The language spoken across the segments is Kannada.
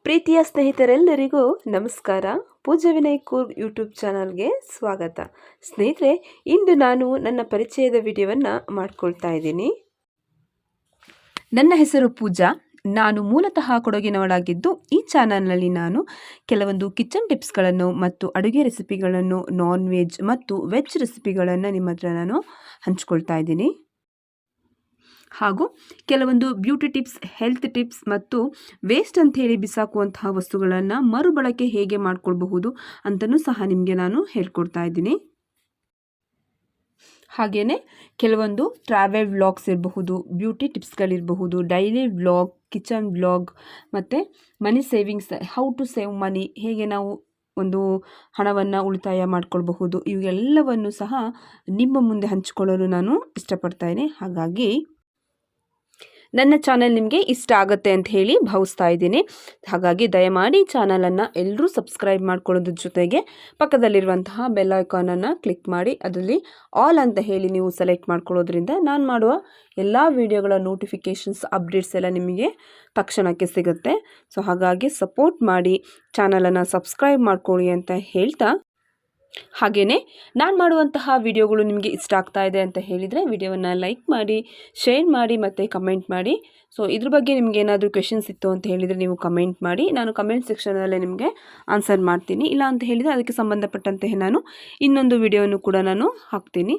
ಪ್ರೀತಿಯ ಸ್ನೇಹಿತರೆಲ್ಲರಿಗೂ ನಮಸ್ಕಾರ. ಪೂಜಾ ವಿನಯ್ ಕೂರ್ಗ್ ಯೂಟ್ಯೂಬ್ ಚಾನಲ್ಗೆ ಸ್ವಾಗತ. ಸ್ನೇಹಿತರೆ, ಇಂದು ನಾನು ನನ್ನ ಪರಿಚಯದ ವಿಡಿಯೋವನ್ನು ಮಾಡ್ಕೊಳ್ತಾ ಇದ್ದೀನಿ. ನನ್ನ ಹೆಸರು ಪೂಜಾ. ನಾನು ಮೂಲತಃ ಕೊಡಗಿನವಳಾಗಿದ್ದು ಈ ಚಾನಲ್ನಲ್ಲಿ ನಾನು ಕೆಲವೊಂದು ಕಿಚನ್ ಟಿಪ್ಸ್ಗಳನ್ನು ಮತ್ತು ಅಡುಗೆ ರೆಸಿಪಿಗಳನ್ನು, ನಾನ್ ವೆಜ್ ಮತ್ತು ವೆಜ್ ರೆಸಿಪಿಗಳನ್ನು ನಿಮ್ಮ ಹತ್ರ ನಾನು ಹಂಚ್ಕೊಳ್ತಾ ಇದ್ದೀನಿ. ಹಾಗೂ ಕೆಲವೊಂದು ಬ್ಯೂಟಿ ಟಿಪ್ಸ್, ಹೆಲ್ತ್ ಟಿಪ್ಸ್ ಮತ್ತು ವೇಸ್ಟ್ ಅಂತ ಹೇಳಿ ಬಿಸಾಕುವಂತಹ ವಸ್ತುಗಳನ್ನು ಮರುಬಳಕೆ ಹೇಗೆ ಮಾಡ್ಕೊಳ್ಬಹುದು ಅಂತಲೂ ಸಹ ನಿಮಗೆ ನಾನು ಹೇಳ್ಕೊಡ್ತಾ ಇದ್ದೀನಿ. ಹಾಗೆಯೇ ಕೆಲವೊಂದು ಟ್ರಾವೆಲ್ ವ್ಲಾಗ್ಸ್ ಇರಬಹುದು, ಬ್ಯೂಟಿ ಟಿಪ್ಸ್ಗಳಿರಬಹುದು, ಡೈಲಿ ವ್ಲಾಗ್, ಕಿಚನ್ ವ್ಲಾಗ್ ಮತ್ತು money savings, how to save money, ಹೇಗೆ ನಾವು ಒಂದು ಹಣವನ್ನು ಉಳಿತಾಯ ಮಾಡ್ಕೊಳ್ಬಹುದು, ಇವೆಲ್ಲವನ್ನು ಸಹ ನಿಮ್ಮ ಮುಂದೆ ಹಂಚಿಕೊಳ್ಳಲು ನಾನು ಇಷ್ಟಪಡ್ತಾ ಇದ್ದೀನಿ. ಹಾಗಾಗಿ ನನ್ನ ಚಾನಲ್ ನಿಮಗೆ ಇಷ್ಟ ಆಗುತ್ತೆ ಅಂತ ಹೇಳಿ ಭಾವಿಸ್ತಾ ಇದ್ದೀನಿ. ಹಾಗಾಗಿ ದಯಮಾಡಿ ಚಾನಲನ್ನು ಎಲ್ಲರೂ ಸಬ್ಸ್ಕ್ರೈಬ್ ಮಾಡ್ಕೊಳ್ಳೋದ್ರ ಜೊತೆಗೆ ಪಕ್ಕದಲ್ಲಿರುವಂತಹ ಬೆಲ್ ಐಕಾನನ್ನು ಕ್ಲಿಕ್ ಮಾಡಿ ಅದರಲ್ಲಿ ಆಲ್ ಅಂತ ಹೇಳಿ ನೀವು ಸೆಲೆಕ್ಟ್ ಮಾಡ್ಕೊಳ್ಳೋದ್ರಿಂದ ನಾನು ಮಾಡುವ ಎಲ್ಲ ವಿಡಿಯೋಗಳ ನೋಟಿಫಿಕೇಷನ್ಸ್, ಅಪ್ಡೇಟ್ಸ್ ಎಲ್ಲ ನಿಮಗೆ ತಕ್ಷಣಕ್ಕೆ ಸಿಗುತ್ತೆ. ಸೊ ಹಾಗಾಗಿ ಸಪೋರ್ಟ್ ಮಾಡಿ, ಚಾನಲನ್ನು ಸಬ್ಸ್ಕ್ರೈಬ್ ಮಾಡ್ಕೊಳ್ಳಿ ಅಂತ ಹೇಳ್ತಾ, ಹಾಗೆಯೇ ನಾನು ಮಾಡುವಂತಹ ವಿಡಿಯೋಗಳು ನಿಮಗೆ ಇಷ್ಟ ಆಗ್ತಾ ಇದೆ ಅಂತ ಹೇಳಿದರೆ ವಿಡಿಯೋವನ್ನು ಲೈಕ್ ಮಾಡಿ, ಶೇರ್ ಮಾಡಿ ಮತ್ತು ಕಮೆಂಟ್ ಮಾಡಿ. ಸೊ ಇದ್ರ ಬಗ್ಗೆ ನಿಮ್ಗೆ ಏನಾದರೂ ಕ್ವೆಶನ್ಸ್ ಇತ್ತು ಅಂತ ಹೇಳಿದರೆ ನೀವು ಕಮೆಂಟ್ ಮಾಡಿ, ನಾನು ಕಮೆಂಟ್ ಸೆಕ್ಷನಲ್ಲೇ ನಿಮಗೆ ಆನ್ಸರ್ ಮಾಡ್ತೀನಿ. ಇಲ್ಲ ಅಂತ ಹೇಳಿದರೆ ಅದಕ್ಕೆ ಸಂಬಂಧಪಟ್ಟಂತೆ ನಾನು ಇನ್ನೊಂದು ವಿಡಿಯೋವನ್ನು ಕೂಡ ನಾನು ಹಾಕ್ತೀನಿ.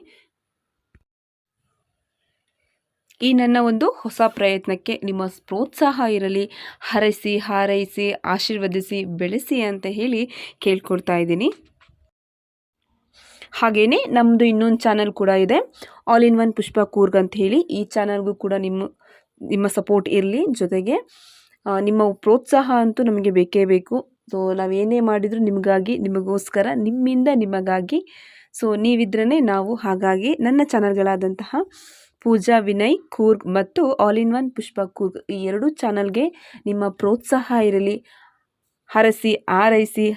ಈ ನನ್ನ ಒಂದು ಹೊಸ ಪ್ರಯತ್ನಕ್ಕೆ ನಿಮ್ಮ ಪ್ರೋತ್ಸಾಹ ಇರಲಿ, ಹರಸಿ, ಹಾರೈಸಿ, ಆಶೀರ್ವದಿಸಿ, ಬೆಳೆಸಿ ಅಂತ ಹೇಳಿ ಕೇಳ್ಕೊಡ್ತಾ ಇದ್ದೀನಿ. ಹಾಗೆಯೇ ನಮ್ಮದು ಇನ್ನೊಂದು ಚಾನಲ್ ಕೂಡ ಇದೆ, ಆಲ್ ಇನ್ ಒನ್ ಪುಷ್ಪ ಕೂರ್ಗ್ ಅಂತ ಹೇಳಿ. ಈ ಚಾನಲ್ಗೂ ಕೂಡ ನಿಮ್ಮ ಸಪೋರ್ಟ್ ಇರಲಿ. ಜೊತೆಗೆ ನಿಮ್ಮ ಪ್ರೋತ್ಸಾಹ ಅಂತೂ ನಮಗೆ ಬೇಕೇ ಬೇಕು. ಸೊ ನಾವೇನೇ ಮಾಡಿದರೂ ನಿಮಗಾಗಿ, ನಿಮಗೋಸ್ಕರ, ನಿಮ್ಮಿಂದ ನಿಮಗಾಗಿ. ಸೊ ನೀವಿದ್ರೇ ನಾವು. ಹಾಗಾಗಿ ನನ್ನ ಚಾನಲ್ಗಳಾದಂತಹ ಪೂಜಾ ವಿನಯ್ ಕೂರ್ಗ್ ಮತ್ತು ಆಲ್ ಇನ್ ಒನ್ ಪುಷ್ಪ ಕೂರ್ಗ್, ಈ ಎರಡೂ ಚಾನಲ್ಗೆ ನಿಮ್ಮ ಪ್ರೋತ್ಸಾಹ ಇರಲಿ. ಹರಸಿ, ಆರೈಸಿ,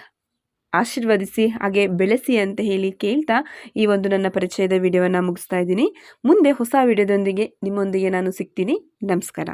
ಆಶೀರ್ವದಿಸಿ, ಹಾಗೆ ಬೆಳೆಸಿ ಅಂತ ಹೇಳಿ ಕೇಳ್ತಾ ಈ ಒಂದು ನನ್ನ ಪರಿಚಯದ ವಿಡಿಯೋವನ್ನು ಮುಗಿಸ್ತಾ ಇದ್ದೀನಿ. ಮುಂದೆ ಹೊಸ ವಿಡಿಯೋದೊಂದಿಗೆ ನಿಮ್ಮೊಂದಿಗೆ ನಾನು ಸಿಗ್ತೀನಿ. ನಮಸ್ಕಾರ.